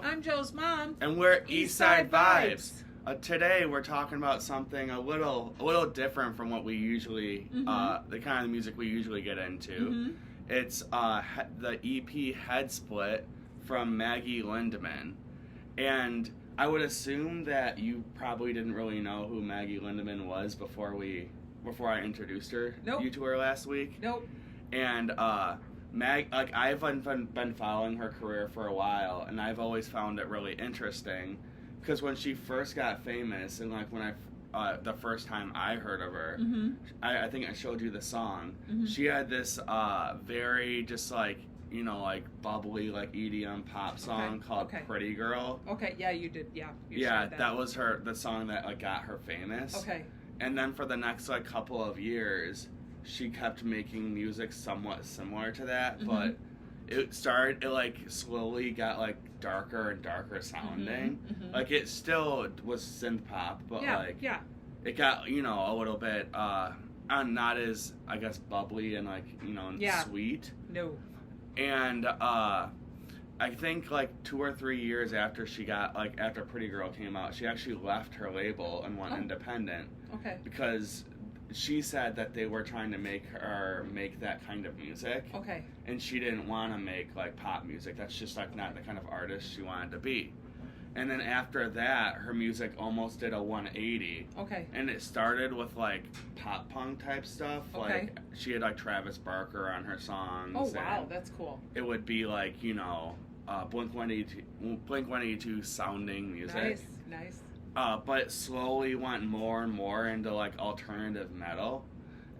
Joe. I'm Joe's mom. And we're Eastside Vibes. Today we're talking about something a little different from what we usually, the kind of music we usually get into. It's the EP HEADSPLIT from Maggie Lindemann. And I would assume that you probably didn't really know who Maggie Lindemann was before I introduced her. Nope. You to her last week. Nope. And I've been following her career for a while, and I've always found it really interesting because when she first got famous, and like when the first time I heard of her, I think I showed you the song. She had this very just like bubbly like EDM pop song called Pretty Girl. Okay, yeah, you did. Yeah. Yeah, that was the song that like got her famous. Okay. And then for the next like couple of years, she kept making music somewhat similar to that, but it like slowly got like darker and darker sounding. Like it still was synth pop, but it got a little bit not as I guess bubbly and like sweet. No. And I think like 2 or 3 years after after Pretty Girl came out, she actually left her label and went independent. Okay. Because she said that they were trying to make her make that kind of music. Okay. And she didn't want to make like pop music. That's just like not the kind of artist she wanted to be. And then after that, her music almost did a 180. Okay. And it started with like pop punk type stuff. Okay. Like she had like Travis Barker on her songs. Oh wow, that's cool. It would be like Blink-182 sounding music. Nice. But it slowly went more and more into like alternative metal.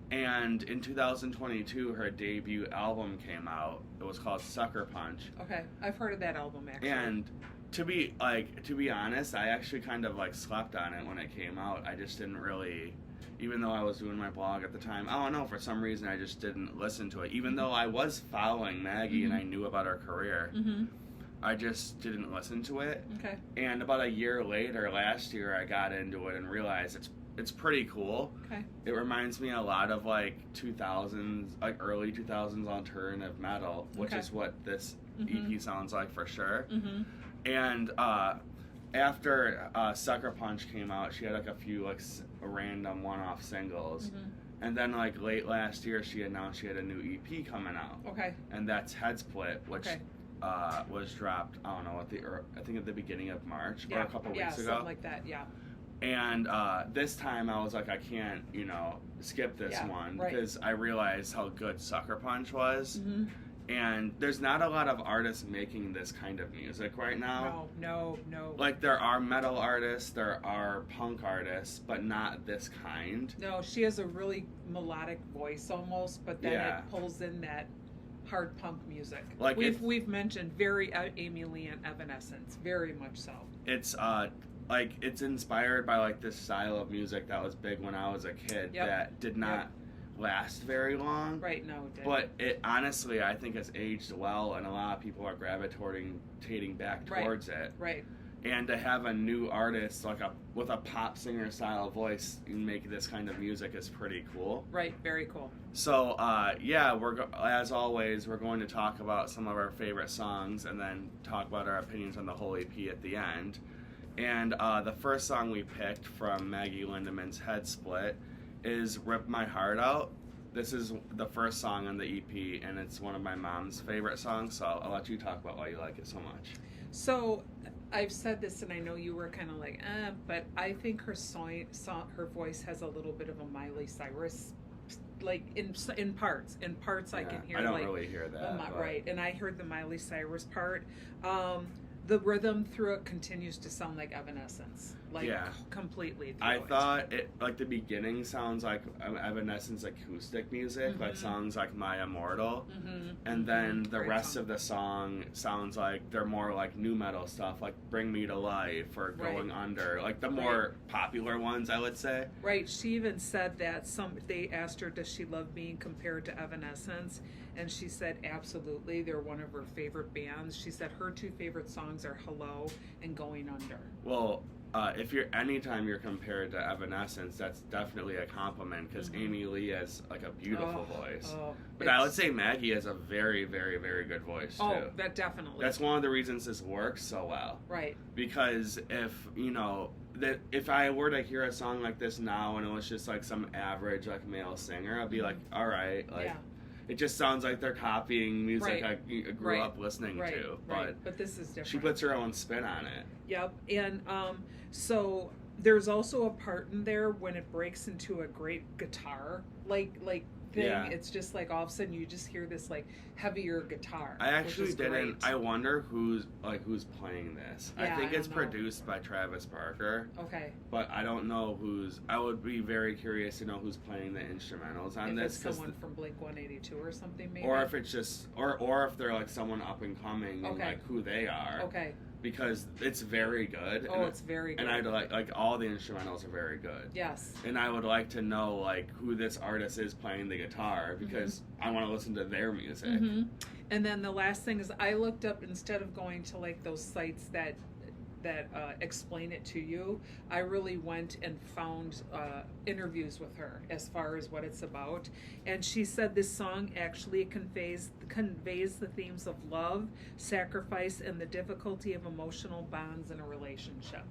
And in 2022, her debut album came out. It was called Sucker Punch. Okay, I've heard of that album actually. And to be honest, I actually kind of like slept on it when it came out. I just didn't really, even though I was doing my blog at the time, I don't know, for some reason I just didn't listen to it. Even though I was following Maggie and I knew about her career. I just didn't listen to it. Okay. And about a year later, last year, I got into it and realized it's pretty cool. Okay. It reminds me a lot of like 2000s, like early 2000s alternative metal, which is what this EP sounds like for sure. And after Sucker Punch came out, she had like a few like random one-off singles. And then like late last year, she announced she had a new EP coming out. Okay. And that's HEADSPLIT, which was dropped, I don't know, I think at the beginning of March or a couple weeks ago. Yeah, something like that, yeah. And this time I was like, I can't, skip this one because I realized how good Sucker Punch was. And there's not a lot of artists making this kind of music right now. No. Like there are metal artists, there are punk artists, but not this kind. No, she has a really melodic voice almost, but then it pulls in that hard punk music. Like we've mentioned very Amy Lee and Evanescence, very much so. It's it's inspired by like this style of music that was big when I was a kid that did not last very long. Right, no, it didn't. But it honestly, I think it's aged well, and a lot of people are gravitating back towards it. Right. And to have a new artist with a pop singer style voice and make this kind of music is pretty cool. Right, very cool. So as always, we're going to talk about some of our favorite songs and then talk about our opinions on the whole EP at the end. And the first song we picked from Maggie Lindemann'S HEADSPLIT is Rip My Heart Out. This is the first song on the EP, and it's one of my mom's favorite songs, so I'll let you talk about why you like it so much. So, I've said this, and I know you were kind of like, but I think her voice has a little bit of a Miley Cyrus, like in parts. In parts, I can hear. I don't really hear that. Right, and I heard the Miley Cyrus part. The rhythm through it continues to sound like Evanescence, completely. I thought it like the beginning sounds like Evanescence acoustic music, like songs like My Immortal, and then the rest of the song sounds like they're more like new metal stuff, like Bring Me to Life or Going Under, like the more popular ones, I would say. Right. She even said that they asked her, does she love being compared to Evanescence? And she said, absolutely. They're one of her favorite bands. She said her two favorite songs are Hello and Going Under. Well, anytime you're compared to Evanescence, that's definitely a compliment because Amy Lee has like a beautiful voice. But I would say Maggie has a very, very, very good voice too. Oh, that definitely. That's one of the reasons this works so well. Right. Because if I were to hear a song like this now and it was just like some average like male singer, I'd be like, all right, like. Yeah. It just sounds like they're copying music I grew up listening to. But this is different. She puts her own spin on it. Yep. And so there's also a part in there when it breaks into a great guitar like thing. Yeah. It's just like all of a sudden you just hear this like heavier guitar. I actually didn't. I wonder who's playing this. Yeah, I think it's produced by Travis Barker. Okay. But I don't know who's. I would be very curious to know who's playing the instrumentals on this. If it's someone from Blink-182 or something, maybe. Or if it's just, or if they're like someone up and coming and like who they are. Okay. Because it's very good. Oh, it's very good. And I'd like all the instrumentals are very good. Yes. And I would like to know like who this artist is playing the guitar because I want to listen to their music. Mm-hmm. And then the last thing is I looked up, instead of going to like those sites that explain it to you, I really went and found interviews with her as far as what it's about, and she said this song actually conveys the themes of love, sacrifice, and the difficulty of emotional bonds in a relationship,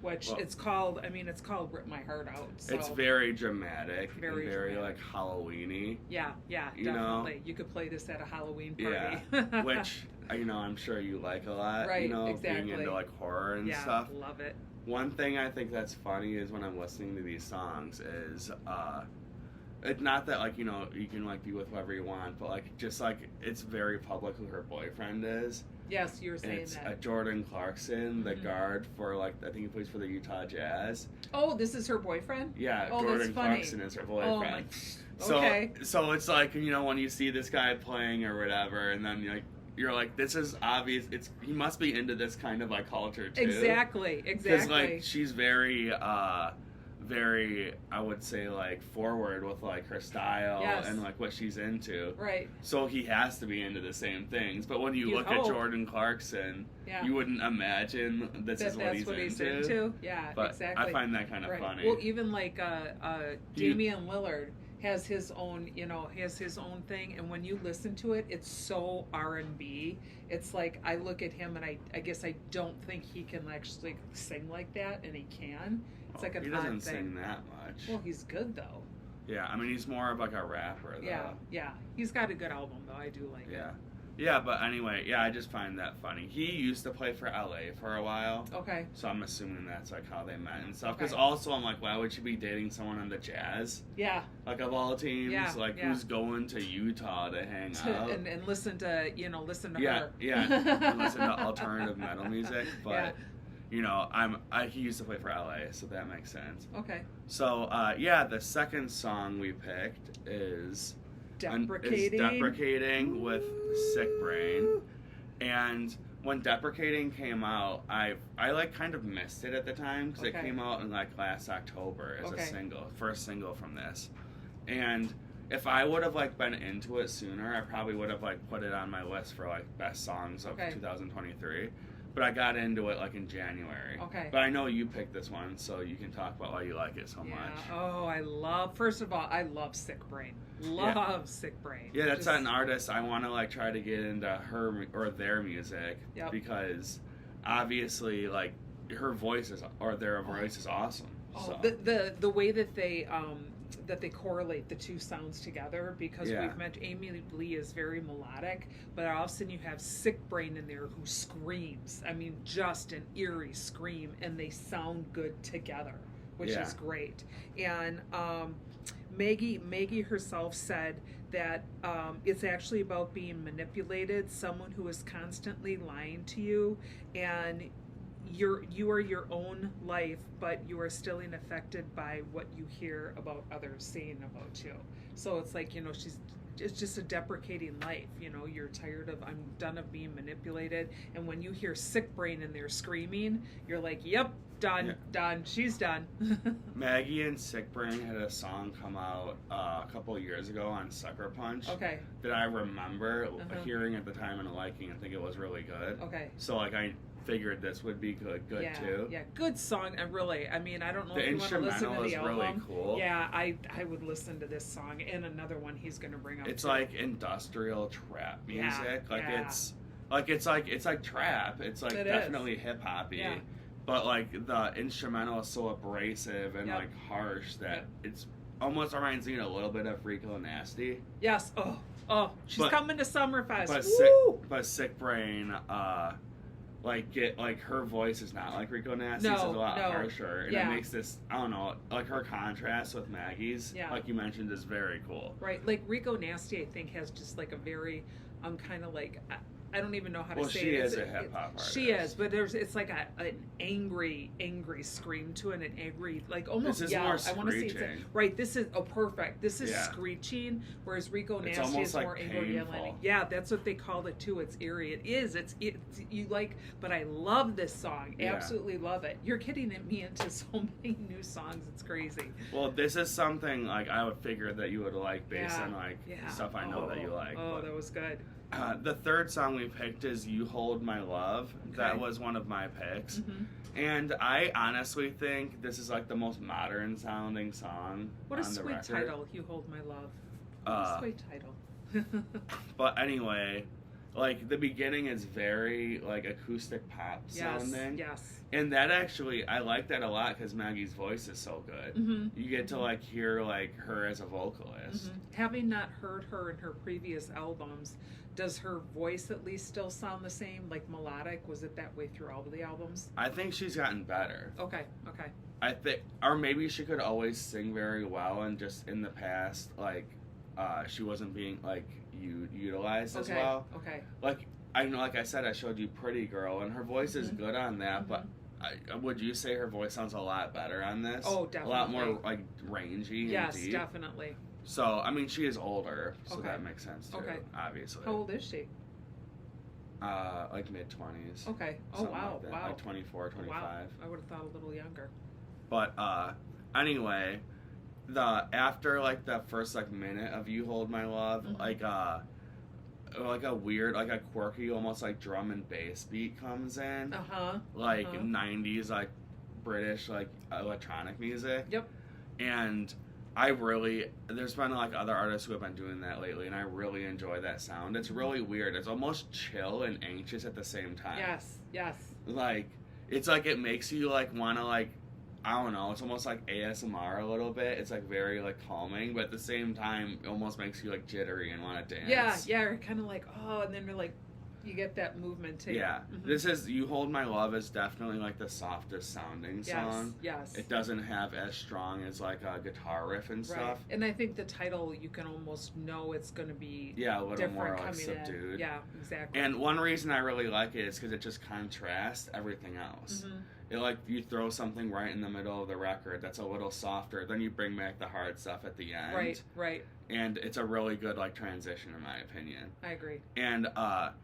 which it's called Rip My Heart Out. So. It's very dramatic, very like Halloween-y. Yeah, definitely. Know? You could play this at a Halloween party. Yeah, which I'm sure you like a lot. Right, being into like horror and stuff. Yeah, love it. One thing I think that's funny is when I'm listening to these songs is it's not that like you can like be with whoever you want, but like just like it's very public who her boyfriend is. Yes, you were saying it's that. It's Jordan Clarkson, the guard for like I think he plays for the Utah Jazz. Oh, this is her boyfriend? Yeah, oh, Jordan Clarkson is her boyfriend. Oh, okay. So it's like when you see this guy playing or whatever, and then you're like, this is obvious. He must be into this kind of like culture too. Exactly. Because like she's very, very, I would say like forward with like her style and like what she's into. Right. So he has to be into the same things. But when you look at Jordan Clarkson, you wouldn't imagine that's what he's into. Yeah, but exactly. I find that kind of funny. Well, even like Damian Lillard has his own thing, and when you listen to it, it's so R&B. It's like I look at him and I guess I don't think he can actually sing like that, and he can. It's like a he doesn't sing that much. Well, he's good though. Yeah, I mean he's more of like a rapper though. Yeah, he's got a good album though. I do like it. Yeah, but anyway, I just find that funny. He used to play for LA for a while. Okay. So I'm assuming that's like how they met and stuff. Because also I'm like, why would you be dating someone on the Jazz? Yeah. Like of all teams, who's going to Utah to hang out and listen to her. Yeah, and listen to alternative metal music. But he used to play for LA, so that makes sense. Okay. So the second song we picked is Deprecating with Sick Brain. And when Deprecating came out, I like kind of missed it at the time because it came out in like last October as a first single from this. And if I would have like been into it sooner, I probably would have like put it on my list for like best songs of 2023. But I got into it like in January. Okay. But I know you picked this one, so you can talk about why you like it so much. Oh, first of all, I love Sick Brain. Sick Brain. Yeah, that's an artist I want to like try to get into her or their music because obviously like her voice is their voice is awesome. Oh, so. The way that they correlate the two sounds together, because we've mentioned Amy Lee is very melodic, but all of a sudden you have Sick Brain in there who screams. I mean, just an eerie scream, and they sound good together, which is great. And Maggie herself said that it's actually about being manipulated, someone who is constantly lying to you, and you are your own life, but you are still affected by what you hear about others saying about you. So it's like, it's just a deprecating life. You're tired of, I'm done of being manipulated. And when you hear Sick Brain in there screaming, you're like, yep, Done. Yeah. Done. She's done. Maggie and Sick Brain had a song come out a couple years ago on Sucker Punch Okay. that I remember hearing at the time and liking and think it was really good. Okay. So like I figured this would be good yeah, too. Yeah, good song. And really, I mean, I don't know The if you want to listen to instrumental the is album. really cool. Yeah, I would listen to this song and another one he's going to bring up. It's too. like industrial trap music. Yeah, It's like trap. It's like It definitely hip hoppy. Yeah. But like the instrumental is so abrasive and Yep. like harsh that Yep. it's almost reminds me a little bit of Rico Nasty. Yes. Oh, she's But- coming to Summerfest. But Woo! Sick Brain, her voice is not like Rico Nasty. No, It's a lot no. harsher, and Yeah. it makes this, I don't know, like her contrast with Maggie's, Yeah. like you mentioned, is very cool. Right, like Rico Nasty, I think has just like a very, kind of like I don't even know how to Well, say she it. is a hip hop artist. She is, but it's like an angry scream to it, an angry like almost This is yell. more I want to say it's screeching. right. This is perfect. This is Yeah. screeching, whereas Rico It's Nasty almost is like more angry yelling. painful. Yeah, that's what they called it too. It's eerie. It is. It's you like, but I love this song. Yeah. Absolutely love it. You're getting me into so many new songs. It's crazy. Well, this is something like I would figure that you would like based Yeah. on like Yeah. stuff I know that you like. Oh, but- that was good. The third song we picked is "You Hold My Love." Okay. That was one of my picks, Mhm. and I honestly think this is like the most modern sounding song What a on the sweet record. title, You Hold My Love. What a sweet title. But anyway, like the beginning is very like acoustic pop Yes, sounding, yes. and that actually I like that a lot because Maggie's voice is so good. Mm-hmm. You get to like hear like her as a vocalist. Having not heard her in her previous albums, does her voice at least still sound the same, like melodic? Was it that way through all of the albums? I think she's gotten better. Okay. I think, or maybe she could always sing very well, and just in the past, like, she wasn't being like utilized as well. Okay. Like I know, like I said, I showed you "Pretty Girl," and her voice is good on that. But would you say her voice sounds a lot better on this? Oh, definitely. A lot more like rangy. Yes, and deep. definitely. So I mean, she is older, so Okay. that makes sense too. Okay. Obviously. How old is she? Like mid-20s. Okay. Oh, Something wow. like that, Wow. Like 24, 25. Wow. I would have thought a little younger. But anyway, after like the first like minute of "You Hold My Love," like a weird, like a quirky, almost like drum and bass beat comes in, like 90s like British like electronic music. Yep. And there's been like other artists who have been doing that lately, and I really enjoy that sound. It's really weird. It's almost chill and anxious at the same time. Yes. Like it's like it makes you like want to like, I don't know, it's almost like ASMR a little bit. It's like very like calming, but at the same time it almost makes you like jittery and want to dance. Yeah, you're kind of like, oh, and then you're like, you get that movement too. Yeah. This is "You Hold My Love" is definitely like the softest sounding song. Yes. It doesn't have as strong as like a guitar riff and Right. stuff. And I think the title, you can almost know it's going to be Yeah, a little different more like coming subdued. in. Yeah, exactly. And one reason I really like it is because it just contrasts everything else. It like you throw something right in the middle of the record that's a little softer, then you bring back the hard stuff at the end. Right. And it's a really good like transition in my opinion. I agree. And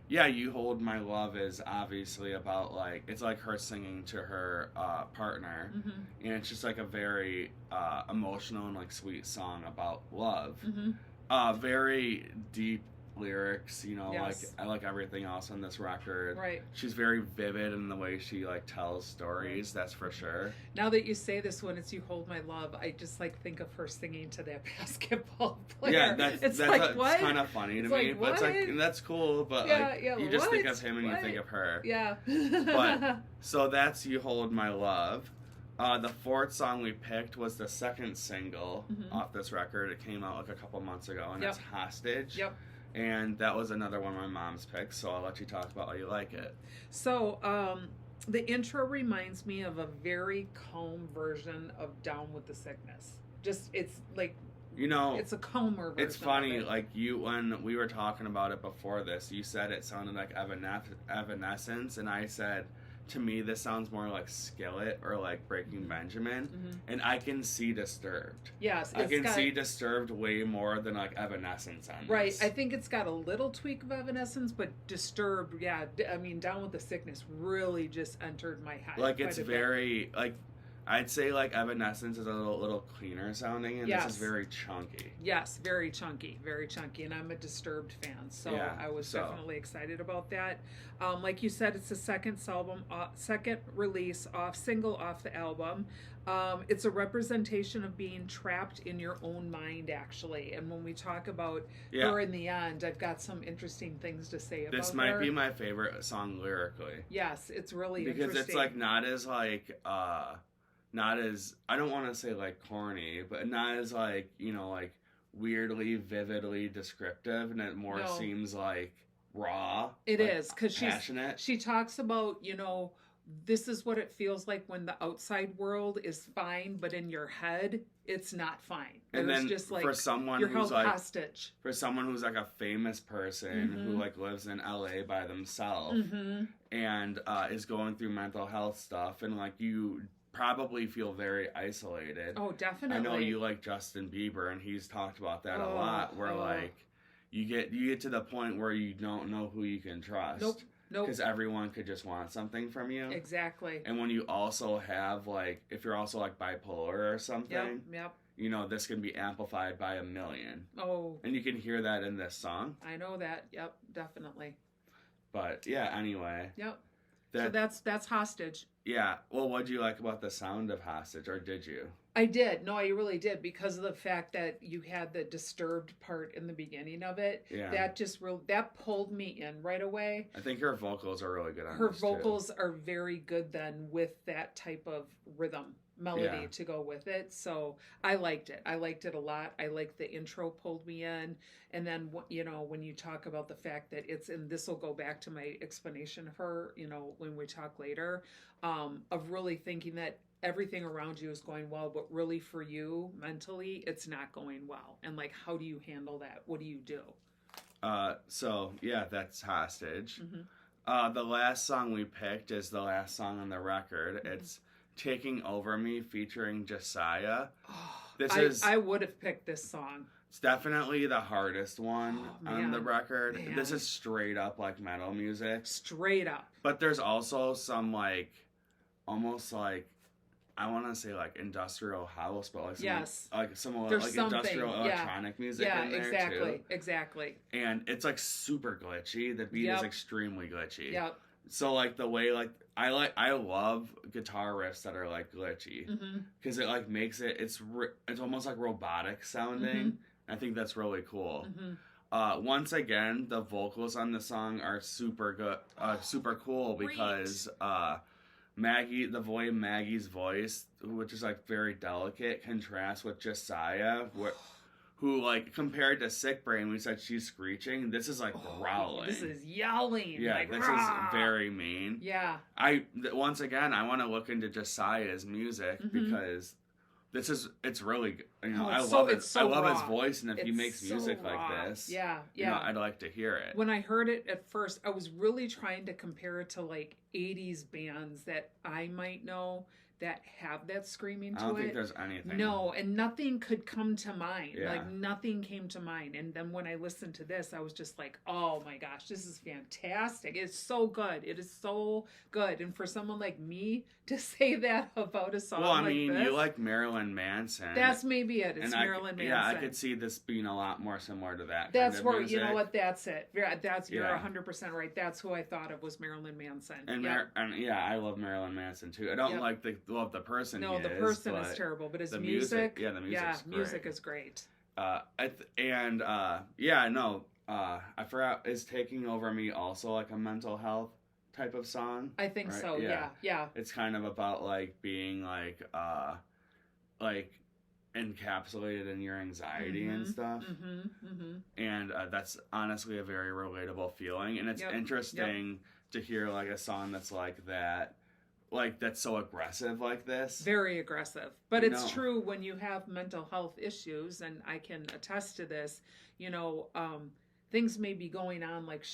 yeah, "You Hold My Love" is obviously about like, it's like her singing to her partner, and it's just like a very emotional and like sweet song about love. Very deep lyrics, you know. Yes. Like I like everything else on this record. Right. She's very vivid in the way she like tells stories, that's for sure. Now that you say this, when it's "You Hold My Love," I just like think of her singing to that basketball player. Yeah, that's what? kind of funny to It's me, like, but it's like, what? and that's cool, but Yeah, like yeah, you just think what? of him and you What? think of her. Yeah. But so that's "You Hold My Love." The fourth song we picked was the second single off this record. It came out like a couple months ago, and it's "Hostage." Yep. And that was another one of my mom's picks, so I'll let you talk about why you like it. So, the intro reminds me of a very calm version of "Down with the Sickness." Just, it's like, You know, it's a calmer version. it's funny, of it. like when we were talking about it before this, you said it sounded like Evanescence, and I said to me, this sounds more like Skillet or like Breaking Benjamin, Mm-hmm. and I can see Disturbed. Yes, I can see Disturbed way more than like Evanescence on right. this. I think it's got a little tweak of Evanescence, but Disturbed, yeah. I mean, Down with the Sickness really just entered my head. Like it's very like. I'd say like Evanescence is a little cleaner sounding, and yes. This is very chunky. Yes, very chunky, and I'm a Disturbed fan, so yeah, I was definitely excited about that. Like you said, it's the second release single off the album. It's a representation of being trapped in your own mind, actually. And when we talk about her in the end, I've got some interesting things to say about her. This might be my favorite song lyrically. Yes, it's really because interesting. it's like not as like not as, I don't want to say like corny, but not as like, you know, like weirdly, vividly descriptive, and it more seems like raw. It like is, because she talks about, you know, this is what it feels like when the outside world is fine, but in your head, it's not fine. And then just like for someone you're who's held like hostage. For someone who's like a famous person who like lives in LA by themselves and is going through mental health stuff, and like you probably feel very isolated. Oh, definitely. I know you like Justin Bieber, and he's talked about that a lot, where like you get to the point where you don't know who you can trust. Nope. Because everyone could just want something from you. Exactly. And when you also have like, if you're also like bipolar or something, you know, this can be amplified by a million. Oh. And you can hear that in this song. I know that. Yep, definitely. But yeah, anyway. Yep. So that's Hostage. Yeah. Well, what did you like about the sound of Hostage, or did you? I did. No, I really did, because of the fact that you had the Disturbed part in the beginning of it. Yeah. That pulled me in right away. I think her vocals are really good on her this vocals are very good then with that type of rhythm melody to go with it. So I liked it. I liked it a lot. I liked the intro pulled me in. And then, you know, when you talk about the fact that it's, and this will go back to my explanation of her, you know, when we talk later, of really thinking that everything around you is going well, but really for you mentally, it's not going well. And like, how do you handle that? What do you do? So yeah, that's Hostage. The last song we picked is the last song on the record. It's Taking Over Me featuring Josiah. I would have picked this song. It's definitely the hardest one on the record. Man. This is straight up like metal music. Straight up. But there's also some like, almost like, I want to say like industrial house, but like some like industrial electronic music in there too. Exactly. And it's like super glitchy. The beat is extremely glitchy. Yep. So like the way like I love guitar riffs that are like glitchy because it like makes it's almost like robotic sounding. I think that's really cool. Once again, the vocals on the song are super good, super cool because Maggie's voice, which is like very delicate, contrasts with Josiah, who like compared to Sick Brain, we said she's screeching. This is like growling. This is yelling. Yeah, like, this is very mean. Yeah. Once again, I want to look into Josiah's music because it's really, you know, I love his voice, and if he makes music like this, you know, I'd like to hear it. When I heard it at first, I was really trying to compare it to like 80s bands that I might know that have that screaming to it. I don't think there's anything. No, and nothing could come to mind. Yeah. Like nothing came to mind. And then when I listened to this, I was just like, oh my gosh, this is fantastic. It's so good. It is so good. And for someone like me to say that about a song like this. Well, I mean, you like Marilyn Manson. That's maybe it. It's Marilyn Manson. Yeah, I could see this being a lot more similar to that That's kind of where, music. you know what, that's it. You're 100% right. That's who I thought of was Marilyn Manson. And, I love Marilyn Manson too. I don't love the person. No, the person is terrible, but his music. Yeah, the music's great. Music is great. I forgot. Is Taking Over Me also like a mental health type of song? I think so. Yeah. It's kind of about like being like encapsulated in your anxiety and stuff. And that's honestly a very relatable feeling, and it's interesting to hear like a song that's like that. Like, that's so aggressive like this. Very aggressive. But it's true when you have mental health issues, and I can attest to this, you know, things may be going on, like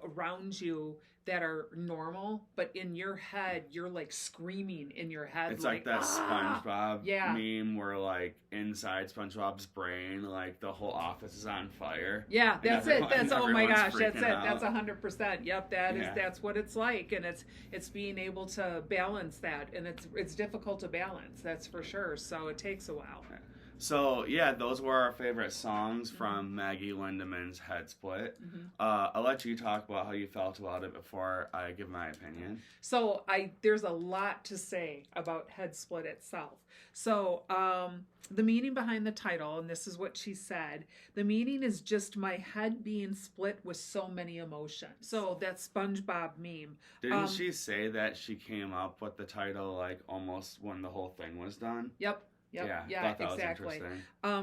around you that are normal, but in your head, you're like screaming in your head. It's like that SpongeBob yeah. meme where like inside SpongeBob's brain, like the whole office is on fire. Yeah, that's it. That's oh my gosh, that's it. Out. That's 100%. Yep, that's what it's like, and it's being able to balance that, and it's difficult to balance. That's for sure. So it takes a while. Okay. So yeah, those were our favorite songs from Maggie Lindemann'S HEADSPLIT. I'll let you talk about how you felt about it before I give my opinion. So there's a lot to say about HEADSPLIT itself. So the meaning behind the title, and this is what she said, the meaning is just my head being split with so many emotions. So that SpongeBob meme. Didn't she say that she came up with the title like almost when the whole thing was done? Yep. Yeah, exactly.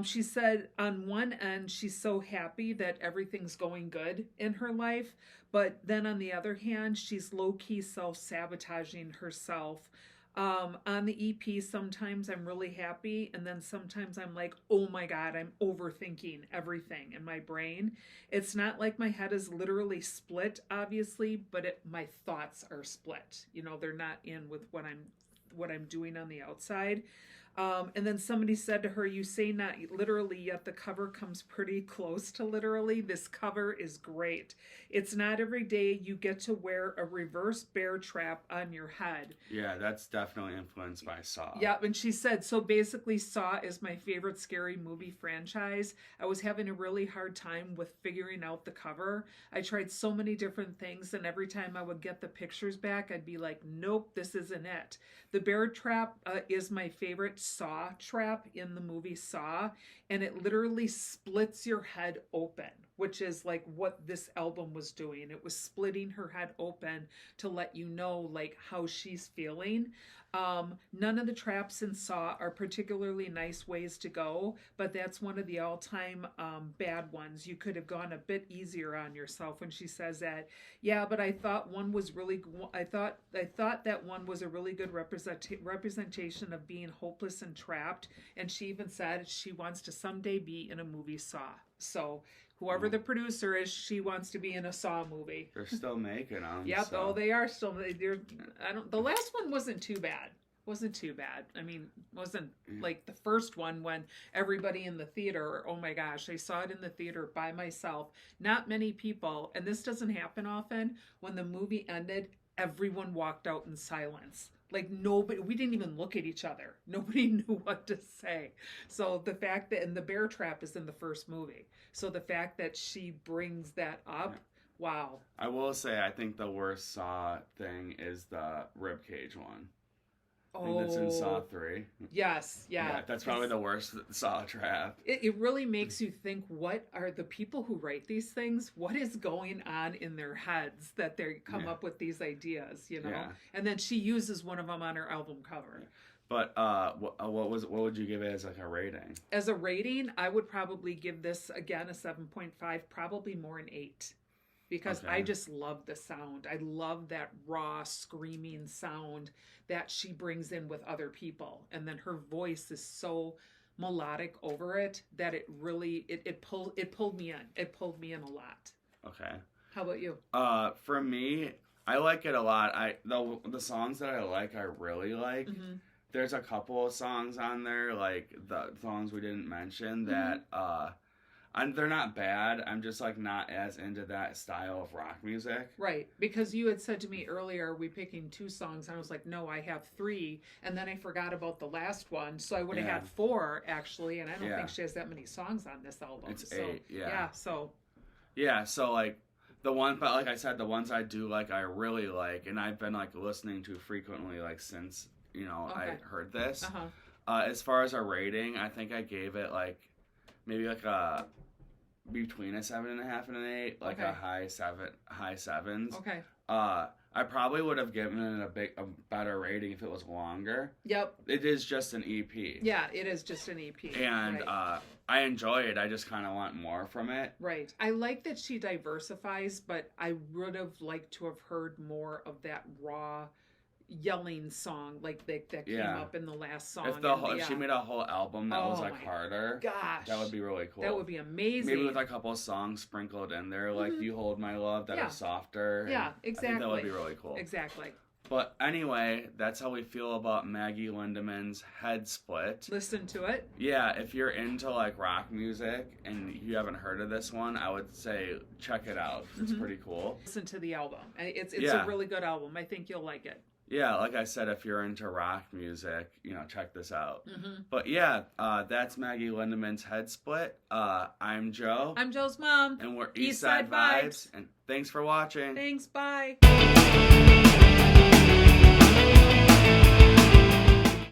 She said on one end, she's so happy that everything's going good in her life. But then on the other hand, she's low-key self-sabotaging herself. On the EP, sometimes I'm really happy. And then sometimes I'm like, oh my God, I'm overthinking everything in my brain. It's not like my head is literally split, obviously, but my thoughts are split. They're not in with what I'm doing on the outside. And then somebody said to her, you say not literally, yet the cover comes pretty close to literally. This cover is great. It's not every day you get to wear a reverse bear trap on your head. Yeah, that's definitely influenced by Saw. Yeah, and she said, so basically Saw is my favorite scary movie franchise. I was having a really hard time with figuring out the cover. I tried so many different things, and every time I would get the pictures back, I'd be like, nope, this isn't it. The bear trap is my favorite Saw trap in the movie Saw, and it literally splits your head open, which is like what this album was doing. It was splitting her head open to let you know like how she's feeling. None of the traps in Saw are particularly nice ways to go, but that's one of the all-time bad ones. You could have gone a bit easier on yourself when she says that. Yeah, but I thought one was really. I thought that one was a really good representation of being hopeless and trapped. And she even said she wants to someday be in a movie Saw. So whoever the producer is, she wants to be in a Saw movie. They're still making them. Yep. So. Oh, they are still. The last one wasn't too bad. Wasn't too bad. I mean, wasn't like the first one when everybody in the theater, oh my gosh, I saw it in the theater by myself. Not many people, and this doesn't happen often, when the movie ended, everyone walked out in silence. Like nobody, we didn't even look at each other. Nobody knew what to say. So the fact that, and the bear trap is in the first movie. So the fact that she brings that up, wow. I will say, I think the worst Saw thing is the ribcage one. I think that's in Saw 3. Yes, yeah. That's probably the worst Saw trap. It really makes you think, what are the people who write these things? What is going on in their heads that they come up with these ideas, Yeah. And then she uses one of them on her album cover. But what would you give it as like a rating? As a rating, I would probably give this, again, a 7.5, probably more an 8. Because I just love the sound. I love that raw screaming sound that she brings in with other people. And then her voice is so melodic over it that it really, it pulled me in. It pulled me in a lot. Okay. How about you? For me, I like it a lot. The songs that I really like. Mm-hmm. There's a couple of songs on there, like the songs we didn't mention that, and they're not bad. I'm just like not as into that style of rock music. Right. Because you had said to me earlier, we picking 2 songs. And I was like, no, I have 3. And then I forgot about the last one. So I would have had 4 actually. And I don't think she has that many songs on this album. It's 8. Yeah. Yeah. So like the one, but like I said, the ones I do like, I really like, and I've been like listening to frequently, like since, I heard this. As far as a rating, I think I gave it like, maybe like a between a 7.5 and an 8, like a high 7s. Okay. I probably would have given it a better rating if it was longer. Yep. It is just an EP. Yeah, it is just an EP. And I enjoy it. I just kind of want more from it. Right. I like that she diversifies, but I would have liked to have heard more of that raw, yelling song like that came up in the last song. If she made a whole album that was like harder, gosh, that would be really cool. That would be amazing. Maybe with like a couple of songs sprinkled in there, like "You Hold My Love" that are softer. Yeah, exactly. I think that would be really cool. Exactly. But anyway, that's how we feel about Maggie Lindemann'S Head Split. Listen to it. Yeah, if you're into like rock music and you haven't heard of this one, I would say check it out. It's pretty cool. Listen to the album. It's a really good album. I think you'll like it. Yeah, like I said, if you're into rock music, check this out. But yeah, that's Maggie Lindemann'S Head Split. I'm Joe. I'm Joe's mom. And we're Eastside Vibes. And thanks for watching. Thanks, bye.